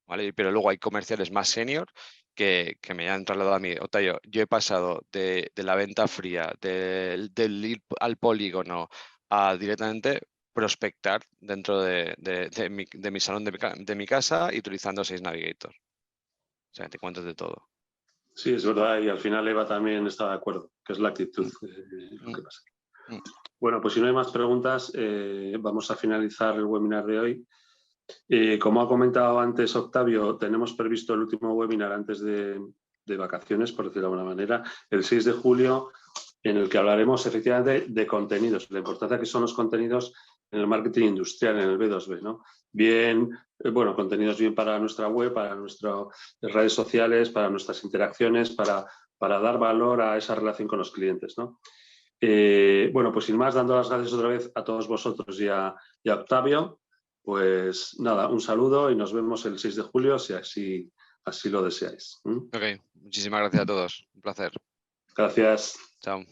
¿Vale? Pero luego hay comerciales más senior que me han trasladado a mí. Otayo, yo he pasado de la venta fría, del ir al polígono a directamente prospectar dentro de mi salón de mi casa y utilizando Sales Navigator. O sea, te cuento de todo. Sí, es verdad, y al final Eva también está de acuerdo, que es la actitud lo que pasa. Bueno, pues si no hay más preguntas, vamos a finalizar el webinar de hoy. Como ha comentado antes Octavio, tenemos previsto el último webinar antes de vacaciones, por decirlo de alguna manera, el 6 de julio, en el que hablaremos efectivamente de contenidos, la importancia que son los contenidos en el marketing industrial, en el B2B, ¿no? Bien, bueno, contenidos bien para nuestra web, para nuestras redes sociales, para nuestras interacciones, para dar valor a esa relación con los clientes, ¿no? Bueno, pues sin más, dando las gracias otra vez a todos vosotros y a Octavio, pues nada, un saludo y nos vemos el 6 de julio si así lo deseáis. Ok, muchísimas gracias a todos. Un placer. Gracias. Chao.